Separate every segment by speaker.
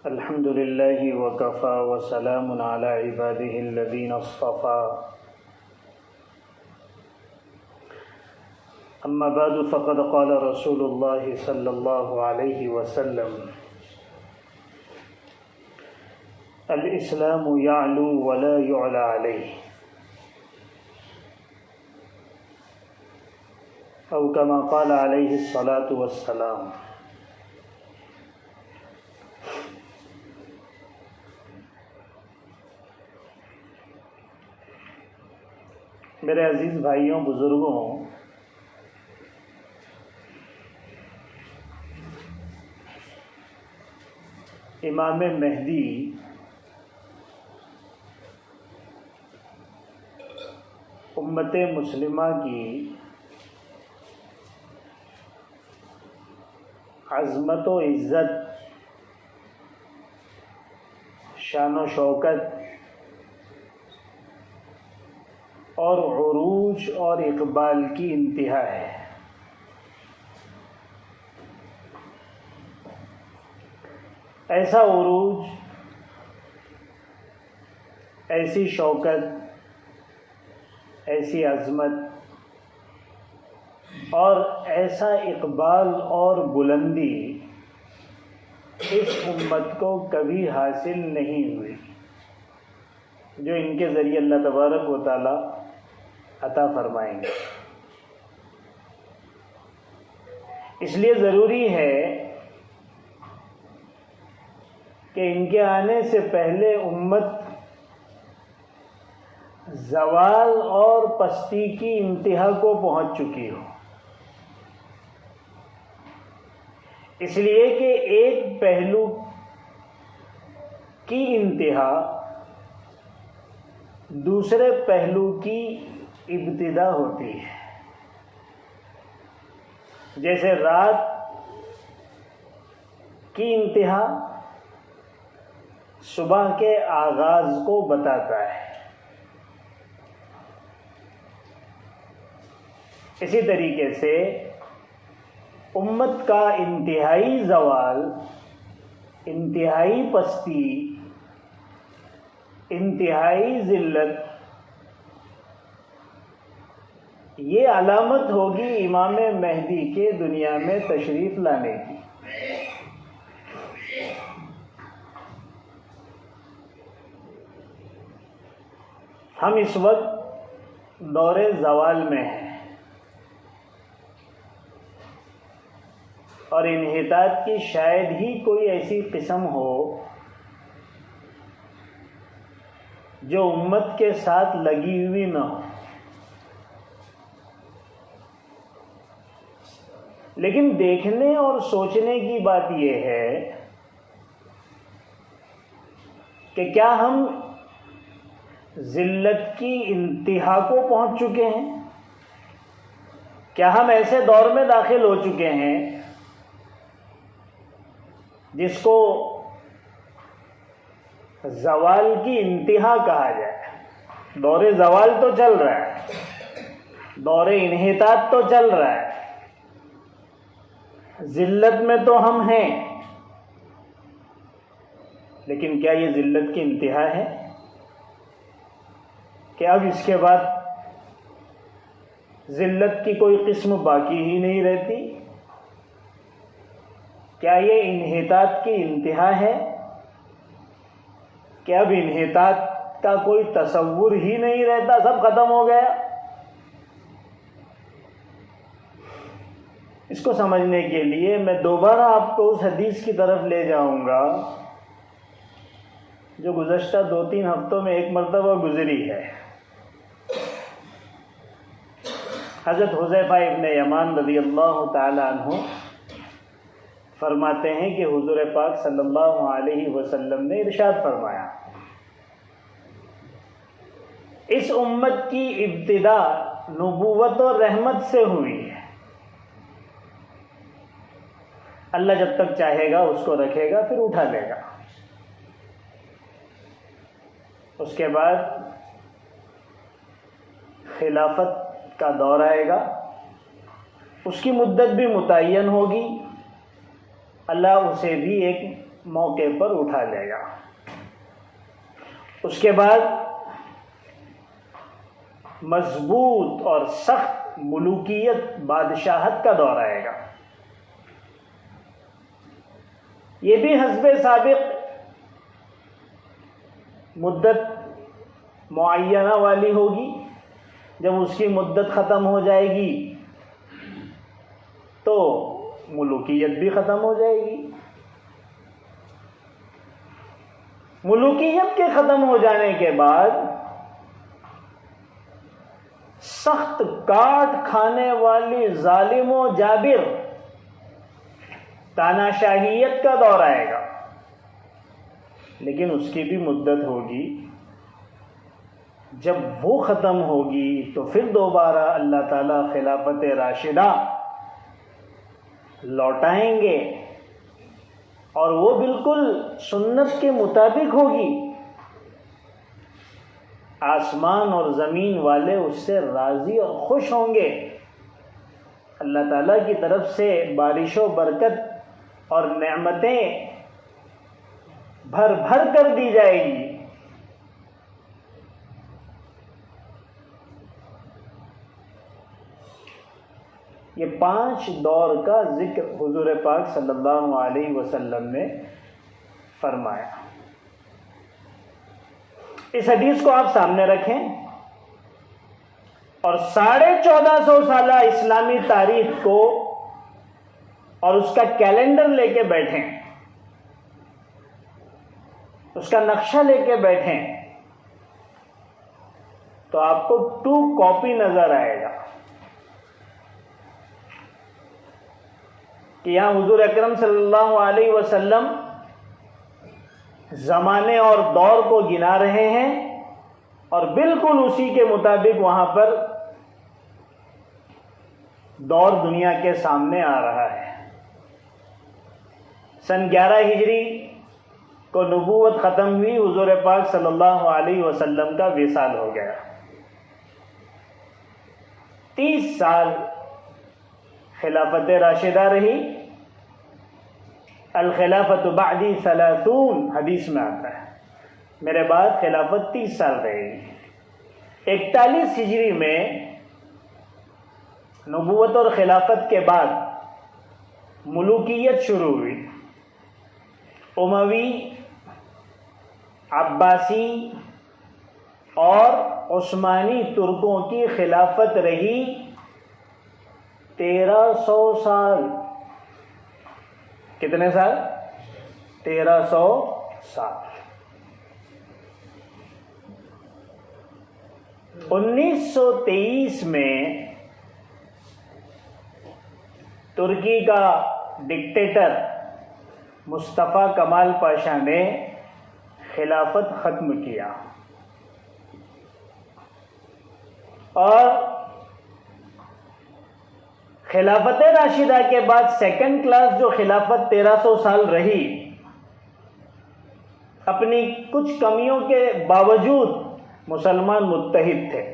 Speaker 1: الحمد لله وكفى وسلام على عباده الذين اصطفى أما بعد فقد قال رسول الله صلى الله عليه وسلم الإسلام يعلو ولا يعلى عليه أو كما قال عليه الصلاة والسلام۔ میرے عزیز بھائیوں، بزرگوں، امام مہدی امت مسلمہ کی عظمت و عزت، شان و شوکت اور عروج اور اقبال کی انتہا ہے۔ ایسا عروج، ایسی شوکت، ایسی عظمت اور ایسا اقبال اور بلندی اس امت کو کبھی حاصل نہیں ہوئی جو ان کے ذریعے اللہ تبارک و تعالی عطا فرمائیں گے۔ اس لیے ضروری ہے کہ ان کے آنے سے پہلے امت زوال اور پستی کی انتہا کو پہنچ چکی ہو، اس لیے کہ ایک پہلو کی انتہا دوسرے پہلو کی ابتدا ہوتی ہے۔ جیسے رات کی انتہا صبح کے آغاز کو بتاتا ہے، اسی طریقے سے امت کا انتہائی زوال، انتہائی پستی، انتہائی ذلت، یہ علامت ہوگی امام مہدی کے دنیا میں تشریف لانے کی۔ ہم اس وقت دور زوال میں ہیں اور انحطاط کی شاید ہی کوئی ایسی قسم ہو جو امت کے ساتھ لگی ہوئی نہ ہو، لیکن دیکھنے اور سوچنے کی بات یہ ہے کہ کیا ہم ذلت کی انتہا کو پہنچ چکے ہیں؟ کیا ہم ایسے دور میں داخل ہو چکے ہیں جس کو زوال کی انتہا کہا جائے؟ دور زوال تو چل رہا ہے، دور انحطاط تو چل رہا ہے، ذلت میں تو ہم ہیں، لیکن کیا یہ ذلت کی انتہا ہے کہ اب اس کے بعد ذلت کی کوئی قسم باقی ہی نہیں رہتی؟ کیا یہ انحطاط کی انتہا ہے کہ اب انحطاط کا کوئی تصور ہی نہیں رہتا، سب ختم ہو گیا؟ اس کو سمجھنے کے لیے میں دوبارہ آپ کو اس حدیث کی طرف لے جاؤں گا جو گزشتہ 2-3 ہفتوں میں ایک مرتبہ گزری ہے۔ حضرت حذیفہ ابن یمان رضی اللہ تعالی عنہ فرماتے ہیں کہ حضور پاک صلی اللہ علیہ وسلم نے ارشاد فرمایا، اس امت کی ابتدا نبوت اور رحمت سے ہوئی ہے، اللہ جب تک چاہے گا اس کو رکھے گا، پھر اٹھا لے گا۔ اس کے بعد خلافت کا دور آئے گا، اس کی مدت بھی متعین ہوگی، اللہ اسے بھی ایک موقع پر اٹھا لے گا. اس کے بعد مضبوط اور سخت ملوکیت بادشاہت کا دور آئے گا. یہ بھی حسب سابق مدت معینہ والی ہوگی. جب اس کی مدت ختم ہو جائے گی تو ملوکیت بھی ختم ہو جائے گی. ملوکیت کے ختم ہو جانے کے بعد سخت کاٹ کھانے والی ظالم و جابر تاناشاہیت کا دور آئے گا. لیکن اس کی بھی مدت ہوگی. جب وہ ختم ہوگی تو پھر دوبارہ اللہ تعالیٰ خلافت راشدہ لوٹائیں گے اور وہ بالکل سنت کے مطابق ہوگی. آسمان اور زمین والے اس سے راضی اور خوش ہوں گے. اللہ تعالیٰ کی طرف سے بارش و برکت اور نعمتیں بھر بھر کر دی جائے گی. یہ 5 دور کا ذکر حضور پاک صلی اللہ علیہ وسلم نے فرمایا. اس حدیث کو آپ سامنے رکھیں اور 1450 سالہ اسلامی تاریخ کو اور اس کا کیلنڈر لے کے بیٹھیں, اس کا نقشہ لے کے بیٹھیں تو آپ کو 2 کاپی نظر آئے گا کہ یہاں حضور اکرم صلی اللہ علیہ وسلم زمانے اور دور کو گنا رہے ہیں اور بالکل اسی کے مطابق وہاں پر دور دنیا کے سامنے آ رہا ہے. سن 11 ہجری کو نبوت ختم ہوئی, حضور پاک صلی اللہ علیہ وسلم کا وصال ہو گیا. 30 سال خلافت راشدہ رہی. الخلافت بعدی 30 حدیث میں آتا ہے, میرے بعد خلافت 30 سال رہے گی. 41 ہجری میں نبوت اور خلافت کے بعد ملوکیت شروع ہوئی. اموی, عباسی اور عثمانی ترکوں کی خلافت رہی 1300 سال. کتنے سال؟ 1300 سال. 1923 میں ترکی کا ڈکٹیٹر مصطفیٰ کمال پاشا نے خلافت ختم کیا اور خلافت راشدہ کے بعد سیکنڈ کلاس جو خلافت 1300 سال رہی, اپنی کچھ کمیوں کے باوجود مسلمان متحد تھے.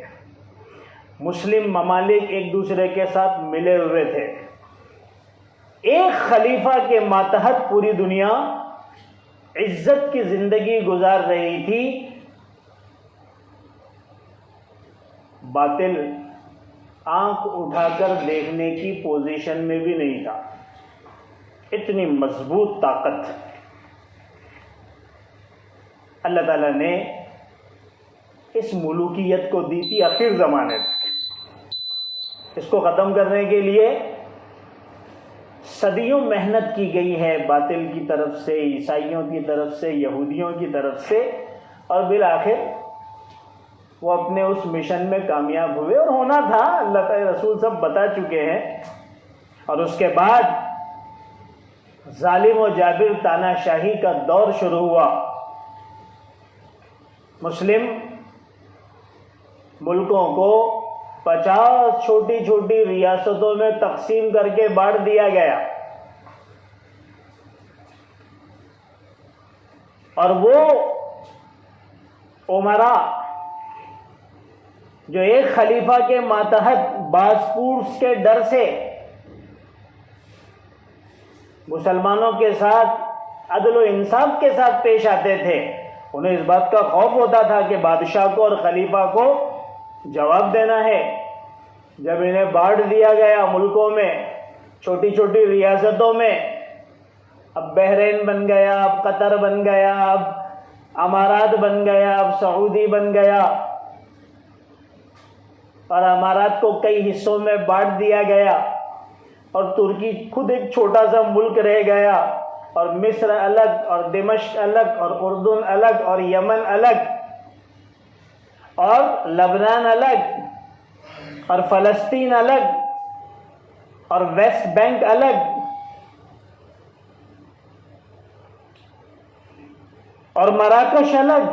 Speaker 1: مسلم ممالک ایک دوسرے کے ساتھ ملے ہوئے تھے. ایک خلیفہ کے ماتحت پوری دنیا عزت کی زندگی گزار رہی تھی. باطل آنکھ اٹھا کر دیکھنے کی پوزیشن میں بھی نہیں تھا. اتنی مضبوط طاقت اللہ تعالیٰ نے اس ملوکیت کو دی تھی آخر زمانے تک. اس کو ختم کرنے کے لیے صدیوں محنت کی گئی ہے, باطل کی طرف سے, عیسائیوں کی طرف سے, یہودیوں کی طرف سے, اور بالآخر وہ اپنے اس مشن میں کامیاب ہوئے. اور ہونا تھا, اللہ تعالی رسول سب بتا چکے ہیں. اور اس کے بعد ظالم و جابر تاناشاہی کا دور شروع ہوا. مسلم ملکوں کو 50 چھوٹی چھوٹی ریاستوں میں تقسیم کر کے بانٹ دیا گیا, اور وہ امراء جو ایک خلیفہ کے ماتحت باسپورس کے ڈر سے مسلمانوں کے ساتھ عدل و انصاف کے ساتھ پیش آتے تھے. انہیں اس بات کا خوف ہوتا تھا کہ بادشاہ کو اور خلیفہ کو جواب دینا ہے. جب انہیں بانٹ دیا گیا ملکوں میں، چھوٹی چھوٹی ریاستوں میں، اب بحرین بن گیا، اب قطر بن گیا، اب امارات بن گیا، اب سعودی بن گیا، اور امارات کو کئی حصوں میں بانٹ دیا گیا، اور ترکی خود ایک چھوٹا سا ملک رہ گیا، اور مصر الگ، اور دمشق الگ، اور اردن الگ، اور یمن الگ، اور لبنان الگ، اور فلسطین الگ، اور ویسٹ بینک الگ، اور مراکش الگ،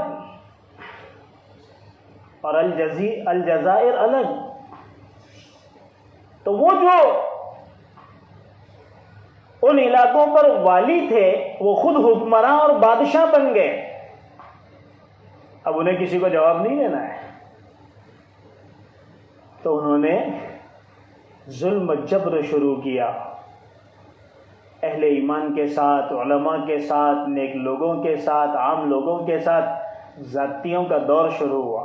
Speaker 1: اور الجزائر الگ. تو وہ جو ان علاقوں پر والی تھے وہ خود حکمراں اور بادشاہ بن گئے. اب انہیں کسی کو جواب نہیں دینا ہے. تو انہوں نے ظلم و جبر شروع کیا. اہل ایمان کے ساتھ، علماء کے ساتھ، نیک لوگوں کے ساتھ، عام لوگوں کے ساتھ زیادتیوں کا دور شروع ہوا،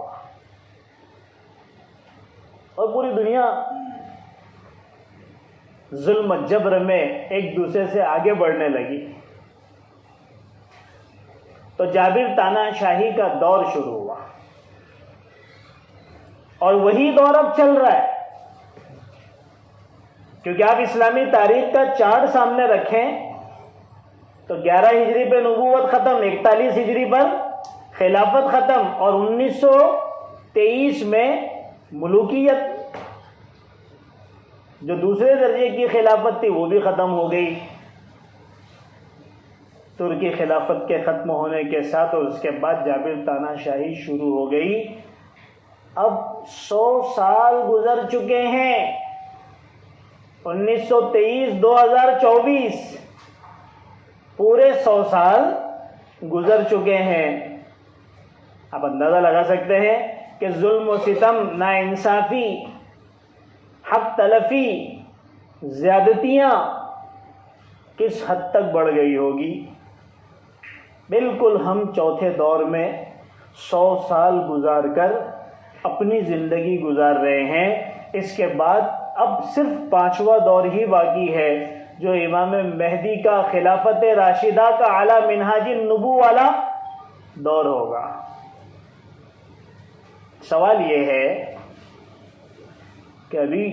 Speaker 1: اور پوری دنیا ظلم و جبر میں ایک دوسرے سے آگے بڑھنے لگی. تو جابر تانا شاہی کا دور شروع ہوا، اور وہی دور اب چل رہا ہے. کیونکہ آپ اسلامی تاریخ کا چارٹ سامنے رکھیں تو 11 ہجری پہ نبوت ختم، 41 ہجری پر خلافت ختم، اور 1923 میں ملوکیت جو دوسرے درجے کی خلافت تھی وہ بھی ختم ہو گئی. ترکی خلافت کے ختم ہونے کے ساتھ، اور اس کے بعد جابر تانا شاہی شروع ہو گئی. اب 100 سال گزر چکے ہیں، 1923 2024 پورے 100 سال گزر چکے ہیں. آپ اندازہ لگا سکتے ہیں کہ ظلم و ستم، ناانصافی، حق تلفی، زیادتیاں کس حد تک بڑھ گئی ہوگی. بالکل ہم چوتھے دور میں 100 سال گزار کر اپنی زندگی گزار رہے ہیں. اس کے بعد اب صرف 5واں دور ہی باقی ہے جو امام مہدی کا خلافت راشدہ کا اعلیٰ منہاج النبوہ والا دور ہوگا. سوال یہ ہے کہ ابھی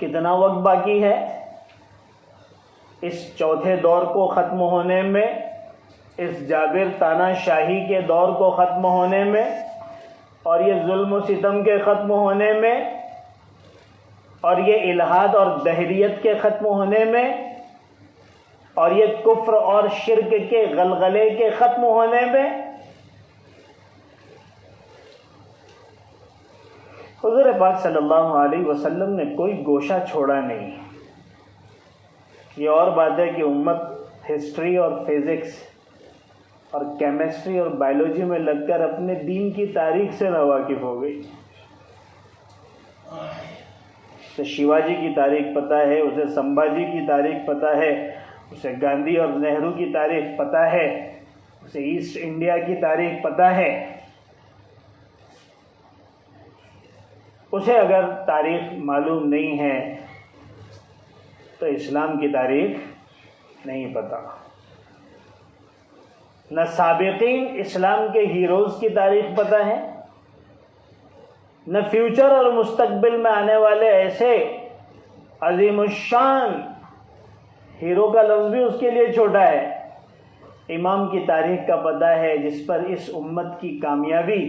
Speaker 1: کتنا وقت باقی ہے اس چوتھے دور کو ختم ہونے میں، اس جابر تانا شاہی کے دور کو ختم ہونے میں، اور یہ ظلم و ستم کے ختم ہونے میں، اور یہ الحاد اور دہریت کے ختم ہونے میں، اور یہ کفر اور شرک کے غلغلے کے ختم ہونے میں. حضور پاک صلی اللہ علیہ وسلم نے کوئی گوشہ چھوڑا نہیں. یہ اور بات ہے کہ امت ہسٹری اور فزکس اور کیمسٹری اور بایولوجی میں لگ کر اپنے دین کی تاریخ سے ناواقف ہو گئی. اسے شیواجی کی تاریخ پتہ ہے، اسے سمبھاجی کی تاریخ پتہ ہے، اسے گاندھی اور نہرو کی تاریخ پتہ ہے، اسے ایسٹ انڈیا کی تاریخ پتہ ہے. اسے اگر تاریخ معلوم نہیں ہے تو اسلام کی تاریخ نہیں پتہ. نہ سابقین اسلام کے ہیروز کی تاریخ پتہ ہے، نہ فیوچر اور مستقبل میں آنے والے ایسے عظیم الشان، ہیرو کا لفظ بھی اس کے لیے چھوٹا ہے، امام کی تاریخ کا پتہ ہے جس پر اس امت کی کامیابی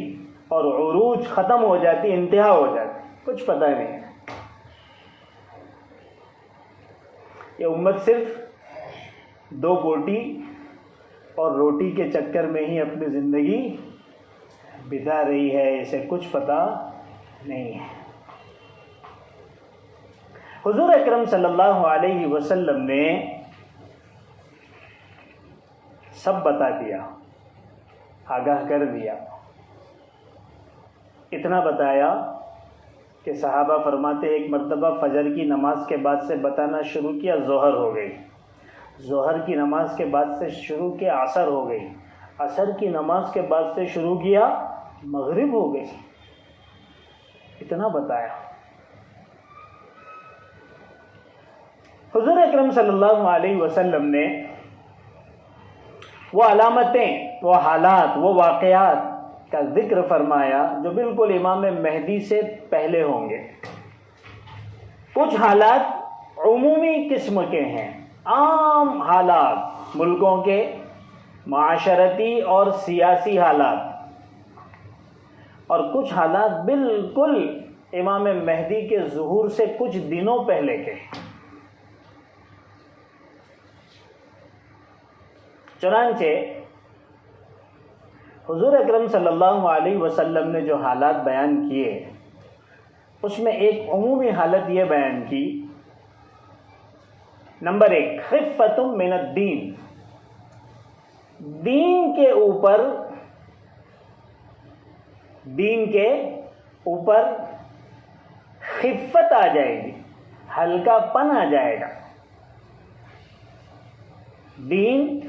Speaker 1: اور عروج ختم ہو جاتی، انتہا ہو جاتی. کچھ پتہ نہیں ہے. یہ امت صرف 2 بوٹی اور روٹی کے چکر میں ہی اپنی زندگی بتا رہی ہے، اسے کچھ پتہ نہیں ہے. حضور اکرم صلی اللہ علیہ وسلم نے سب بتا دیا، آگاہ کر دیا. اتنا بتایا کہ صحابہ فرماتے ایک مرتبہ فجر کی نماز کے بعد سے بتانا شروع کیا، ظہر ہو گئی. ظہر کی نماز کے بعد سے شروع کیا عصر ہو گئی، عصر کی نماز کے بعد سے شروع کیا مغرب ہو گئی. اتنا بتایا. حضور اکرم صلی اللہ علیہ وسلم نے وہ علامتیں، وہ حالات، وہ واقعات کا ذکر فرمایا جو بالکل امام مہدی سے پہلے ہوں گے. کچھ حالات عمومی قسم کے ہیں، عام حالات، ملکوں کے معاشرتی اور سیاسی حالات، اور کچھ حالات بالکل امام مہدی کے ظہور سے کچھ دنوں پہلے کے. چنانچہ حضور اکرم صلی اللہ علیہ وسلم نے جو حالات بیان کیے اس میں ایک عمومی حالت یہ بیان کی. نمبر 1، خفۃ من الدین، دین کے اوپر خفت آ جائے گی، ہلکا پن آ جائے گا، دین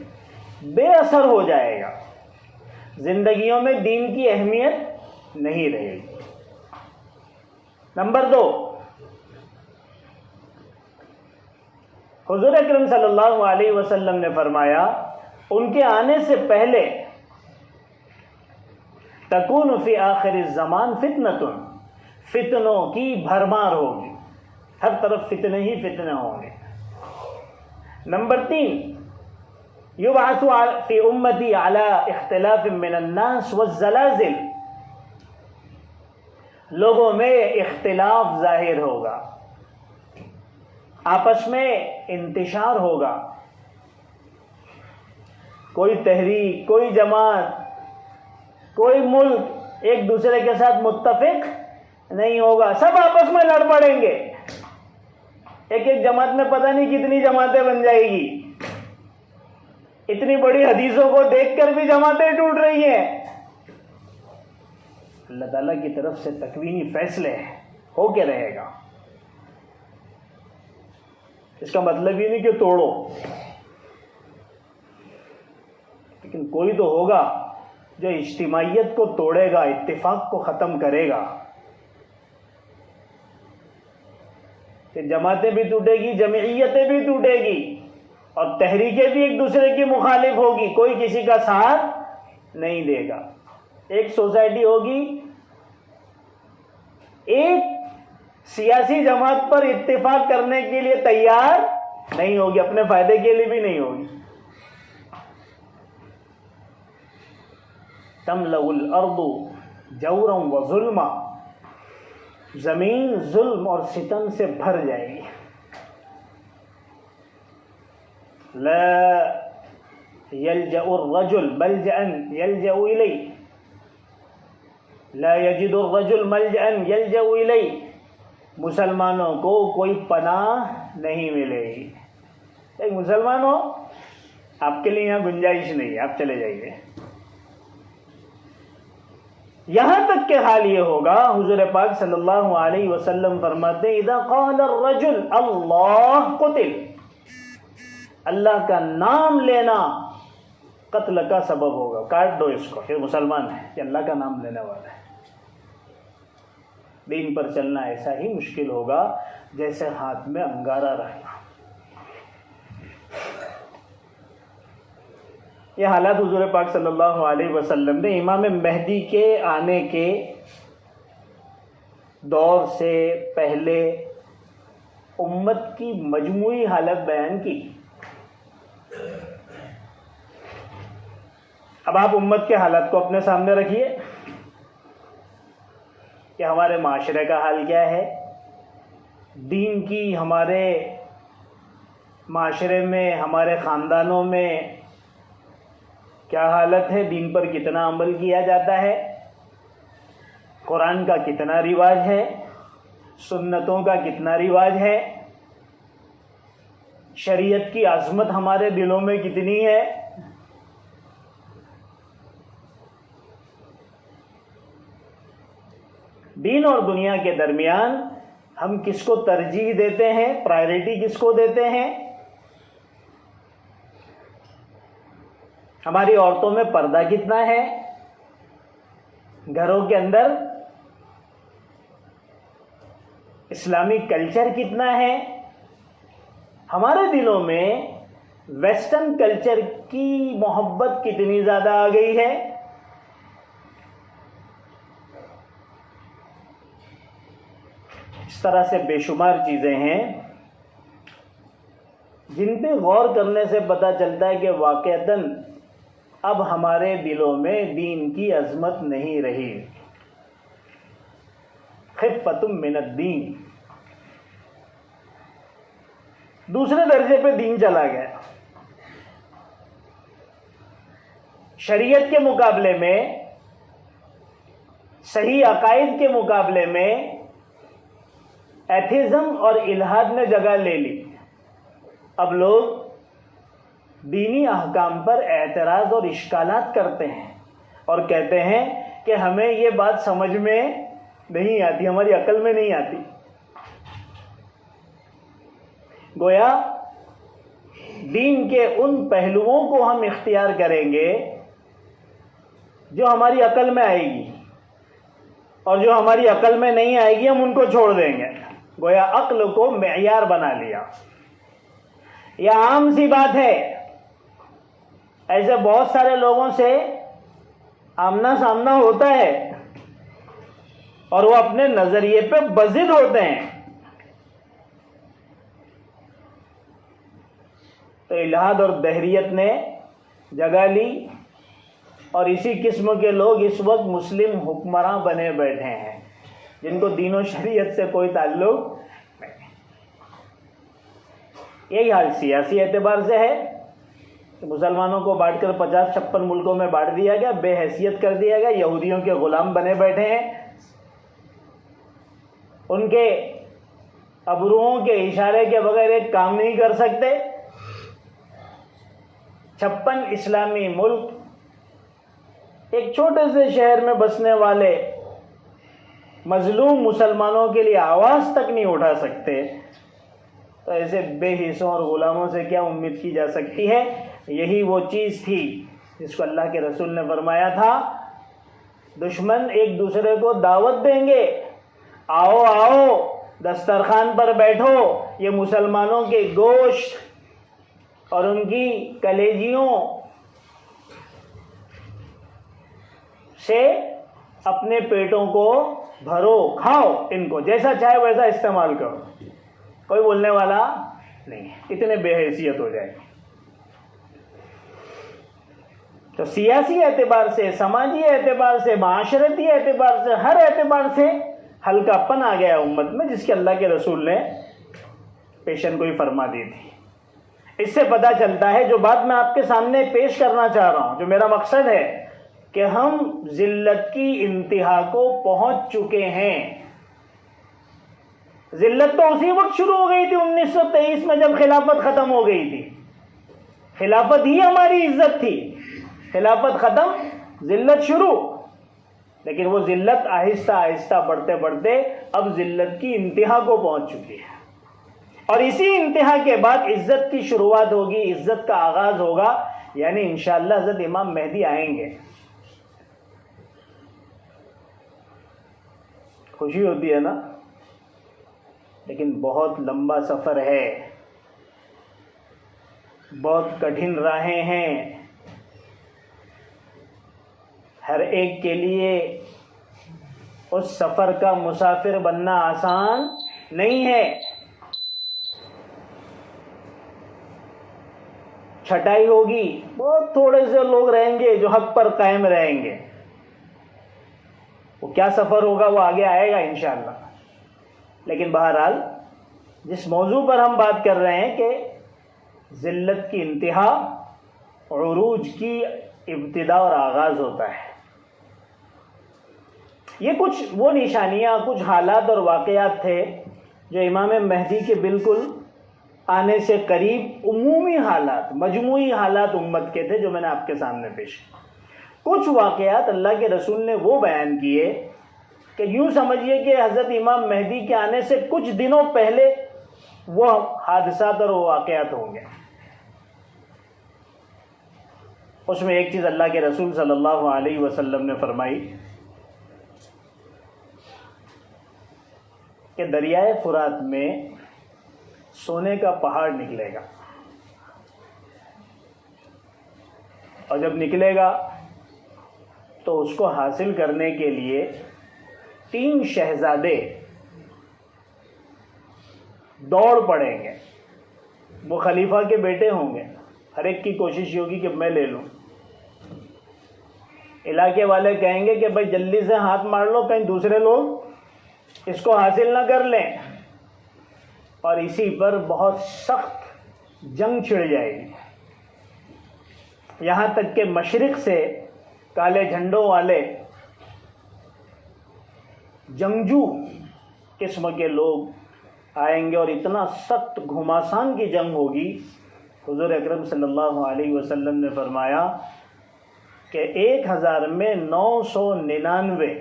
Speaker 1: بے اثر ہو جائے گا، زندگیوں میں دین کی اہمیت نہیں رہے گی. نمبر 2، حضور اکرم صلی اللہ علیہ وسلم نے فرمایا ان کے آنے سے پہلے تکون فی آخر الزمان فتنۃ، فتنوں کی بھرمار ہوگی، ہر طرف فتنے ہی فتنے ہوں گے. نمبر 3، یبعث فی امتی علی اختلاف من الناس والزلازل، لوگوں میں اختلاف ظاہر ہوگا، آپس میں انتشار ہوگا، کوئی تحریک، کوئی جماعت، کوئی ملک ایک دوسرے کے ساتھ متفق نہیں ہوگا، سب آپس میں لڑ پڑیں گے. ایک جماعت میں پتہ نہیں کتنی جماعتیں بن جائے گی. اتنی بڑی حدیثوں کو دیکھ کر بھی جماعتیں ٹوٹ رہی ہیں. اللہ تعالیٰ کی طرف سے تکوینی فیصلے ہو کے رہے گا. اس کا مطلب یہ نہیں کہ توڑو، لیکن کوئی تو ہوگا جو اجتماعیت کو توڑے گا، اتفاق کو ختم کرے گا. کہ جماعتیں بھی ٹوٹے گی، جمعیتیں بھی ٹوٹے گی، اور تحریکیں بھی ایک دوسرے کی مخالف ہوگی، کوئی کسی کا ساتھ نہیں دے گا. ایک سوسائٹی ہوگی، ایک سیاسی جماعت پر اتفاق کرنے کے لیے تیار نہیں ہوگی، اپنے فائدے کے لیے بھی نہیں ہوگی. تملأ الارض جورا وظلما، زمین ظلم اور ستم سے بھر جائے گی. لا يلجأ الرجل ملجأ يلجأ إليه، لا يجد الرجل ملجأ يلجأ إليه، مسلمانوں کو کوئی پناہ نہیں ملے گی. ایک مسلمان ہو، آپ کے لیے یہاں گنجائش نہیں ہے، آپ چلے جائیے. یہاں تک کہ حال یہ ہوگا، حضور پاک صلی اللہ علیہ وسلم فرماتے ہیں اذا قال الرجل اللہ قتل، اللہ کا نام لینا قتل کا سبب ہوگا. کاٹ دو اس کو، یہ مسلمان ہے، یہ اللہ کا نام لینے والا ہے. دین پر چلنا ایسا ہی مشکل ہوگا جیسے ہاتھ میں انگارہ رہنا. یہ حالات حضور پاک صلی اللہ علیہ وسلم نے امام مہدی کے آنے کے دور سے پہلے امت کی مجموعی حالت بیان کی. اب آپ امت کے حالات کو اپنے سامنے رکھیے کہ ہمارے معاشرے کا حال کیا ہے، دین کی ہمارے معاشرے میں، ہمارے خاندانوں میں کیا حالت ہے، دین پر کتنا عمل کیا جاتا ہے، قرآن کا کتنا رواج ہے، سنتوں کا کتنا رواج ہے، شریعت کی عظمت ہمارے دلوں میں کتنی ہے. دین اور دنیا کے درمیان ہم کس کو ترجیح دیتے ہیں، پرائیورٹی کس کو دیتے ہیں، ہماری عورتوں میں پردہ کتنا ہے؟ گھروں کے اندر اسلامی کلچر کتنا ہے؟ ہمارے دلوں میں ویسٹرن کلچر کی محبت کتنی زیادہ آ گئی ہے؟ اس طرح سے بے شمار چیزیں ہیں جن پہ غور کرنے سے پتہ چلتا ہے کہ واقعتاً اب ہمارے دلوں میں دین کی عظمت نہیں رہی. خفۃ من الدین، دوسرے درجے پہ دین چلا گیا. شریعت کے مقابلے میں، صحیح عقائد کے مقابلے میں ایتھیزم اور الحاد نے جگہ لے لی. اب لوگ دینی احکام پر اعتراض اور اشکالات کرتے ہیں اور کہتے ہیں کہ ہمیں یہ بات سمجھ میں نہیں آتی، ہماری عقل میں نہیں آتی. گویا دین کے ان پہلوؤں کو ہم اختیار کریں گے جو ہماری عقل میں آئے گی، اور جو ہماری عقل میں نہیں آئے گی ہم ان کو چھوڑ دیں گے. گویا عقل کو معیار بنا لیا. یہ عام سی بات ہے. ایسے بہت سارے لوگوں سے آمنا سامنا ہوتا ہے اور وہ اپنے نظریے پہ بضد ہوتے ہیں. تو الحاد اور دہریت نے جگہ لی اور اسی قسم کے لوگ اس وقت مسلم حکمراں بنے بیٹھے ہیں جن کو دین و شریعت سے کوئی تعلق نہیں. یہی حال سیاسی اعتبار سے ہے کہ مسلمانوں کو بانٹ کر 50-56 ملکوں میں بانٹ دیا گیا، بے حیثیت کر دیا گیا، یہودیوں کے غلام بنے بیٹھے ہیں. ان کے ابروؤں کے اشارے کے بغیر ایک کام نہیں کر سکتے. 56 اسلامی ملک ایک چھوٹے سے شہر میں بسنے والے مظلوم مسلمانوں کے لیے آواز تک نہیں اٹھا سکتے. تو ایسے بے حصوں اور غلاموں سے کیا امید کی جا سکتی ہے؟ یہی وہ چیز تھی جس کو اللہ کے رسول نے فرمایا تھا، دشمن ایک دوسرے کو دعوت دیں گے، آؤ آؤ دسترخوان پر بیٹھو، یہ مسلمانوں کے گوشت اور ان کی کلیجیوں سے اپنے پیٹوں کو بھرو، کھاؤ، ان کو جیسا چاہے ویسا استعمال کرو، کوئی بولنے والا نہیں. اتنے بے حیثیت ہو جائے. تو سیاسی اعتبار سے، سماجی اعتبار سے، معاشرتی اعتبار سے، ہر اعتبار سے ہلکا پن آ گیا امت میں، جس کے اللہ کے رسول نے پیشن گوئی فرما دی تھی. اس سے پتہ چلتا ہے، جو بات میں آپ کے سامنے پیش کرنا چاہ رہا ہوں، جو میرا مقصد ہے کہ ہم ذلت کی انتہا کو پہنچ چکے ہیں. ذلت تو اسی وقت شروع ہو گئی تھی 1923 میں جب خلافت ختم ہو گئی تھی. خلافت ہی ہماری عزت تھی. خلافت ختم، ذلت شروع. لیکن وہ ذلت آہستہ آہستہ بڑھتے بڑھتے اب ذلت کی انتہا کو پہنچ چکی ہے. اور اسی انتہا کے بعد عزت کی شروعات ہوگی، عزت کا آغاز ہوگا. یعنی انشاءاللہ حضرت امام مہدی آئیں گے. خوشی ہوتی ہے نا، لیکن بہت لمبا سفر ہے، بہت کٹھن راہیں ہیں. ہر ایک کے لیے اس سفر کا مسافر بننا آسان نہیں ہے. چھٹائی ہوگی، بہت تھوڑے سے لوگ رہیں گے جو حق پر قائم رہیں گے. وہ کیا سفر ہوگا وہ آگے آئے گا انشاءاللہ. لیکن بہرحال جس موضوع پر ہم بات کر رہے ہیں کہ ذلت کی انتہا، عروج کی ابتدا اور آغاز ہوتا ہے. یہ کچھ وہ نشانیاں، کچھ حالات اور واقعات تھے جو امام مہدی کے بالکل آنے سے قریب عمومی حالات، مجموعی حالات امت کے تھے جو میں نے آپ کے سامنے پیش کیے. کچھ واقعات اللہ کے رسول نے وہ بیان کیے کہ یوں سمجھیے کہ حضرت امام مہدی کے آنے سے کچھ دنوں پہلے وہ حادثات اور وہ واقعات ہوں گے. اس میں ایک چیز اللہ کے رسول صلی اللہ علیہ وسلم نے فرمائی کہ دریائے فرات میں سونے کا پہاڑ نکلے گا، اور جب نکلے گا تو اس کو حاصل کرنے کے لیے 3 شہزادے دوڑ پڑیں گے. وہ خلیفہ کے بیٹے ہوں گے، ہر ایک کی کوشش یہ ہوگی کہ میں لے لوں. علاقے والے کہیں گے کہ بھائی جلدی سے ہاتھ مار لو، کہیں دوسرے لوگ اس کو حاصل نہ کر لیں، اور اسی پر بہت سخت جنگ چھڑ جائے گی. یہاں تک کہ مشرق سے کالے جھنڈوں والے جنگجو قسم کے لوگ آئیں گے، اور اتنا سخت گھماسان کی جنگ ہوگی. حضور اکرم صلی اللہ علیہ وسلم نے فرمایا کہ 1000 میں 999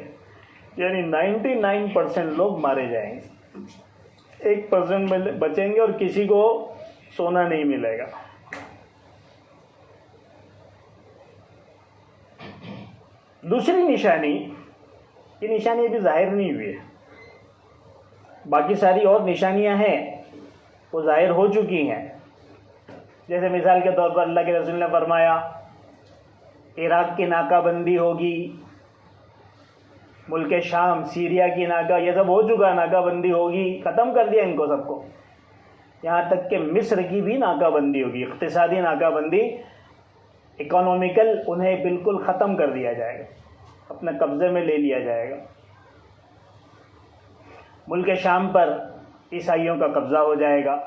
Speaker 1: یعنی 99% لوگ مارے جائیں گے، 1% بچیں گے اور کسی کو سونا نہیں ملے گا. دوسری نشانی، یہ نشانی ابھی ظاہر نہیں ہوئی ہے، باقی ساری اور نشانیاں ہیں وہ ظاہر ہو چکی ہیں. جیسے مثال کے طور پر اللہ کے رسول نے فرمایا عراق کی ناکہ بندی ہوگی، ملک شام سیریا کی ناکہ، یہ سب ہو چکا، ناکہ بندی ہوگی، ختم کر دیا ان کو سب کو. یہاں تک کہ مصر کی بھی ناکہ بندی ہوگی، اقتصادی ناکہ بندی، اکنامیکل، انہیں بالکل ختم کر دیا جائے گا، اپنے قبضے میں لے لیا جائے گا. ملک شام پر عیسائیوں کا قبضہ ہو جائے گا.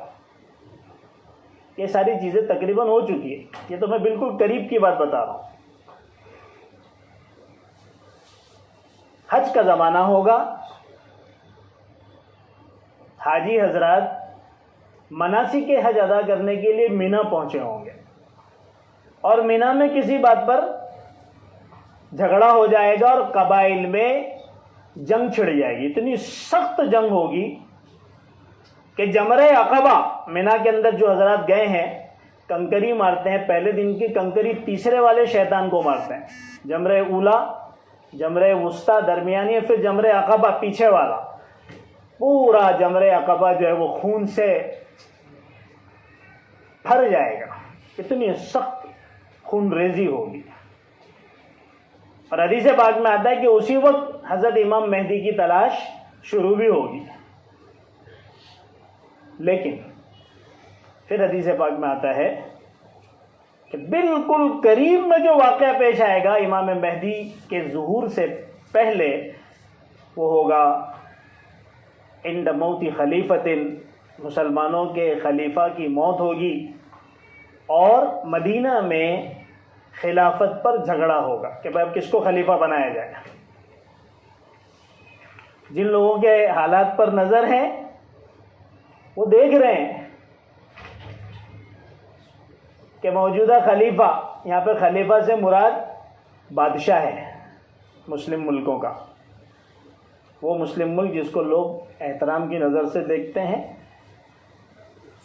Speaker 1: یہ ساری چیزیں تقریباً ہو چکی ہے. یہ تو میں بالکل قریب کی بات بتا رہا ہوں. حج کا زمانہ ہوگا، حاجی حضرات مناسک حج ادا کرنے کے لیے مینا پہنچے ہوں گے، اور مینا میں کسی بات پر جھگڑا ہو جائے گا اور قبائل میں جنگ چھڑ جائے گی. اتنی سخت جنگ ہوگی کہ جمرہ عقبہ، مینا کے اندر جو حضرات گئے ہیں کنکری مارتے ہیں، پہلے دن کی کنکری تیسرے والے شیطان کو مارتے ہیں. جمرہ اولا، جمرہ وسطی درمیانی، پھر جمرہ عقبہ پیچھے والا. پورا جمرہ عقبہ جو ہے وہ خون سے بھر جائے گا، اتنی سخت خون ریزی ہوگی. اور حدیث پاک میں آتا ہے کہ اسی وقت حضرت امام مہدی کی تلاش شروع بھی ہوگی. لیکن پھر حدیث پاک میں آتا ہے کہ بالکل قریب میں جو واقعہ پیش آئے گا امام مہدی کے ظہور سے پہلے، وہ ہوگا عند موت خلیفۃ، مسلمانوں کے خلیفہ کی موت ہوگی، اور مدینہ میں خلافت پر جھگڑا ہوگا کہ بھائی اب کس کو خلیفہ بنایا جائے. جن لوگوں کے حالات پر نظر ہے وہ دیکھ رہے ہیں کہ موجودہ خلیفہ، یہاں پہ خلیفہ سے مراد بادشاہ ہے مسلم ملکوں کا، وہ مسلم ملک جس کو لوگ احترام کی نظر سے دیکھتے ہیں،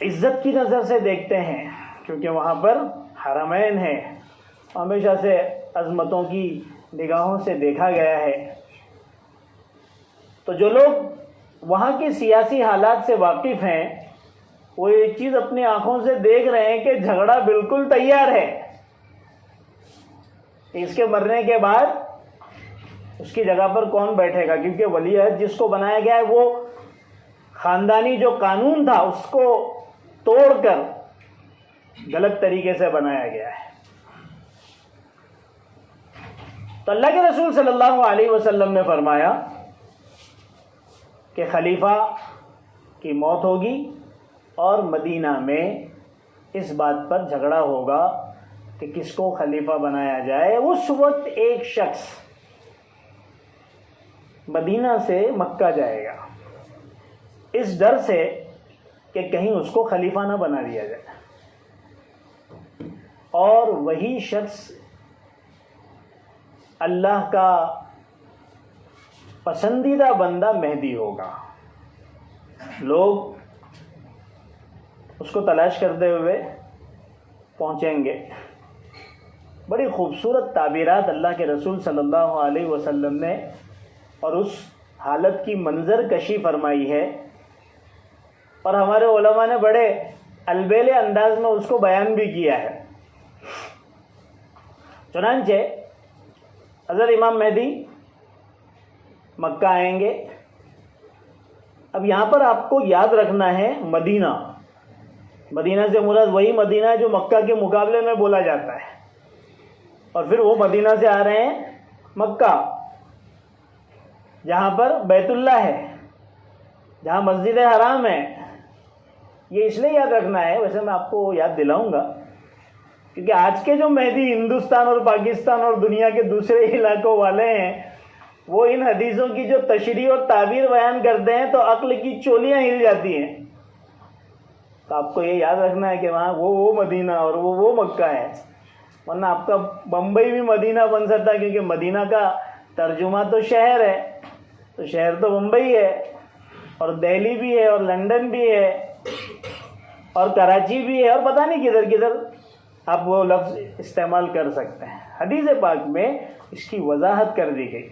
Speaker 1: عزت کی نظر سے دیکھتے ہیں، کیونکہ وہاں پر حرمین ہیں، ہمیشہ سے عظمتوں کی نگاہوں سے دیکھا گیا ہے. تو جو لوگ وہاں کی سیاسی حالات سے واقف ہیں وہ یہ چیز اپنی آنکھوں سے دیکھ رہے ہیں کہ جھگڑا بالکل تیار ہے. اس کے مرنے کے بعد اس کی جگہ پر کون بیٹھے گا، کیونکہ ولی عہد جس کو بنایا گیا ہے وہ خاندانی جو قانون تھا اس کو توڑ کر غلط طریقے سے بنایا گیا ہے. تو اللہ کے رسول صلی اللہ علیہ وسلم نے فرمایا کہ خلیفہ کی موت ہوگی اور مدینہ میں اس بات پر جھگڑا ہوگا کہ کس کو خلیفہ بنایا جائے. اس وقت ایک شخص مدینہ سے مکہ جائے گا اس ڈر سے کہ کہیں اس کو خلیفہ نہ بنا دیا جائے، اور وہی شخص اللہ کا پسندیدہ بندہ مہدی ہوگا. لوگ اس کو تلاش کرتے ہوئے پہنچیں گے بڑی خوبصورت تعبیرات اللہ کے رسول صلی اللہ علیہ وسلم نے اور اس حالت کی منظر کشی فرمائی ہے، اور ہمارے علماء نے بڑے البیلے انداز میں اس کو بیان بھی کیا ہے۔ چنانچہ حضرت امام مہدی مکہ آئیں گے۔ اب یہاں پر آپ کو یاد رکھنا ہے مدینہ، مدینہ سے مراد وہی مدینہ ہے جو مکہ کے مقابلے میں بولا جاتا ہے، اور پھر وہ مدینہ سے آ رہے ہیں مکہ، جہاں پر بیت اللہ ہے، جہاں مسجد حرام ہے۔ یہ اس لیے یاد رکھنا ہے، ویسے میں آپ کو یاد دلاؤں گا، کیونکہ آج کے جو مہدی ہندوستان اور پاکستان اور دنیا کے دوسرے علاقوں والے ہیں، وہ ان حدیثوں کی جو تشریح اور تعبیر بیان کرتے ہیں تو عقل کی چولیاں ہل جاتی ہیں۔ تو آپ کو یہ یاد رکھنا ہے کہ وہاں وہ مدینہ اور وہ مکہ ہے، ورنہ آپ کا بمبئی بھی مدینہ بن سکتا ہے، کیونکہ مدینہ کا ترجمہ تو شہر ہے، تو شہر تو بمبئی ہے، اور دہلی بھی ہے، اور لندن بھی ہے، اور کراچی بھی ہے، اور پتہ نہیں کدھر کدھر آپ وہ لفظ استعمال کر سکتے ہیں۔ حدیث پاک میں اس کی وضاحت کر دی گئی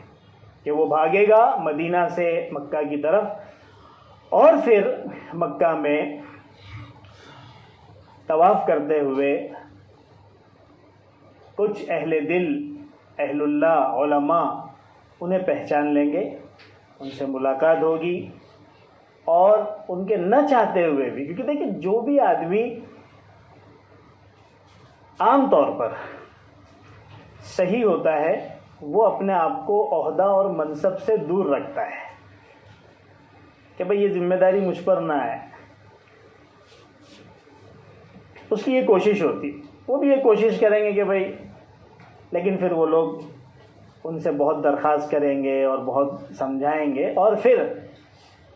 Speaker 1: کہ وہ بھاگے گا مدینہ سے مکہ کی طرف، اور پھر مکہ میں طواف کرتے ہوئے کچھ اہل دل، اہل اللہ، علماء انہیں پہچان لیں گے، ان سے ملاقات ہوگی، اور ان کے نہ چاہتے ہوئے بھی، کیونکہ دیکھیں جو بھی آدمی عام طور پر صحیح ہوتا ہے وہ اپنے آپ کو عہدہ اور منصب سے دور رکھتا ہے کہ بھئی یہ ذمہ داری مجھ پر نہ ہے، اس کی یہ کوشش ہوتی، وہ بھی یہ کوشش کریں گے کہ بھئی، لیکن پھر وہ لوگ ان سے بہت درخواست کریں گے اور بہت سمجھائیں گے، اور پھر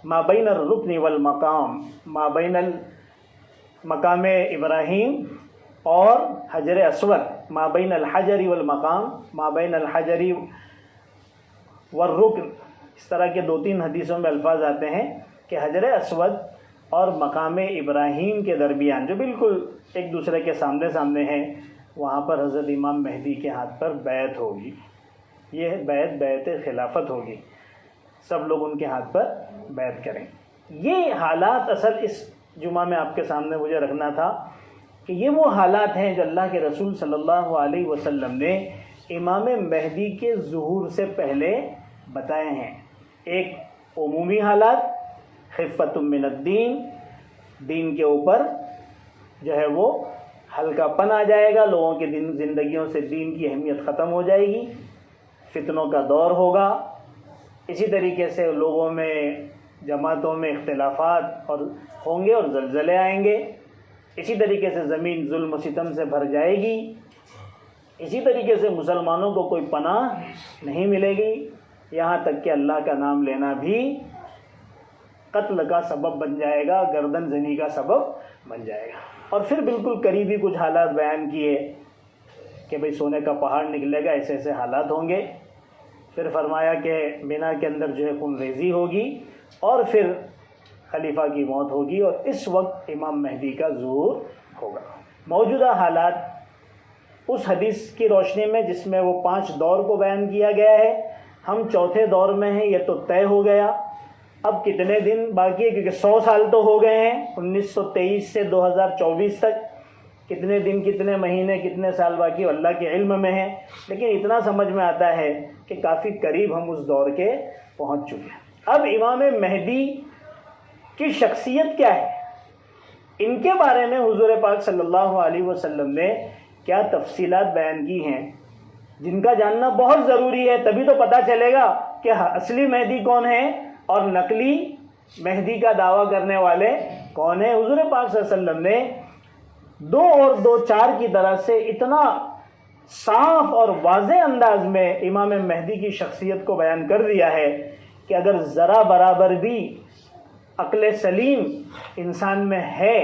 Speaker 1: ما بین الرکن والمقام، ما بین مقام ابراہیم اور حجر اسود، ما بین الحجر والمقام، ما بین الحجر والرکن، اس طرح کے 2-3 حدیثوں میں الفاظ آتے ہیں کہ حجر اسود اور مقام ابراہیم کے درمیان، جو بالکل ایک دوسرے کے سامنے سامنے ہیں، وہاں پر حضرت امام مہدی کے ہاتھ پر بیعت ہوگی۔ یہ بیعت خلافت ہوگی، سب لوگ ان کے ہاتھ پر بیعت کریں۔ یہ حالات اصل اس جمعہ میں آپ کے سامنے مجھے رکھنا تھا کہ یہ وہ حالات ہیں جو اللہ کے رسول صلی اللہ علیہ وسلم نے امام مہدی کے ظہور سے پہلے بتائے ہیں۔ ایک عمومی حالات، خفت من الدین، دین کے اوپر جو ہے وہ ہلکا پن آ جائے گا، لوگوں کے زندگیوں سے دین کی اہمیت ختم ہو جائے گی، فتنوں کا دور ہوگا، اسی طریقے سے لوگوں میں، جماعتوں میں اختلافات اور ہوں گے اور زلزلے آئیں گے، اسی طریقے سے زمین ظلم و ستم سے بھر جائے گی، اسی طریقے سے مسلمانوں کو کوئی پناہ نہیں ملے گی، یہاں تک کہ اللہ کا نام لینا بھی قتل کا سبب بن جائے گا، گردن زنی کا سبب بن جائے گا۔ اور پھر بالکل قریبی کچھ حالات بیان کیے کہ بھئی سونے کا پہاڑ نکلے گا، ایسے ایسے حالات ہوں گے۔ پھر فرمایا کہ مینا کے اندر جو ہے خون ریزی ہوگی، اور پھر خلیفہ کی موت ہوگی، اور اس وقت امام مہدی کا ظہور ہوگا۔ موجودہ حالات اس حدیث کی روشنی میں جس میں وہ 5 دور کو بیان کیا گیا ہے، ہم 4تھے دور میں ہیں، یہ تو طے ہو گیا۔ اب کتنے دن باقی ہے، کیونکہ 100 سال تو ہو گئے ہیں، 1923 سے 2024 تک، کتنے دن، کتنے مہینے، کتنے سال باقی اللہ کے علم میں ہیں، لیکن اتنا سمجھ میں آتا ہے کہ کافی قریب ہم اس دور کے پہنچ چکے ہیں۔ اب امام مہدی کی شخصیت کیا ہے، ان کے بارے میں حضور پاک صلی اللہ علیہ وسلم نے کیا تفصیلات بیان کی ہیں، جن کا جاننا بہت ضروری ہے، تبھی تو پتہ چلے گا کہ اصلی مہدی کون ہے اور نقلی مہدی کا دعویٰ کرنے والے کون ہیں۔ حضور پاک صلی اللہ علیہ وسلم نے 2 اور 2 4 کی طرح سے اتنا صاف اور واضح انداز میں امام مہدی کی شخصیت کو بیان کر دیا ہے کہ اگر ذرا برابر بھی عقل سلیم انسان میں ہے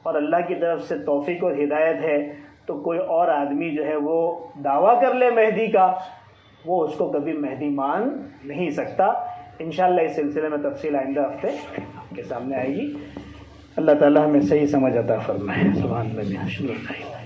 Speaker 1: اور اللہ کی طرف سے توفیق اور ہدایت ہے، تو کوئی اور آدمی جو ہے وہ دعویٰ کر لے مہدی کا، وہ اس کو کبھی مہدی مان نہیں سکتا۔ انشاءاللہ اس سلسلے میں تفصیل آئندہ ہفتے آپ کے سامنے آئے گی۔ اللہ تعالیٰ ہمیں صحیح سمجھ عطا فرمائے۔ سبحان اللہ۔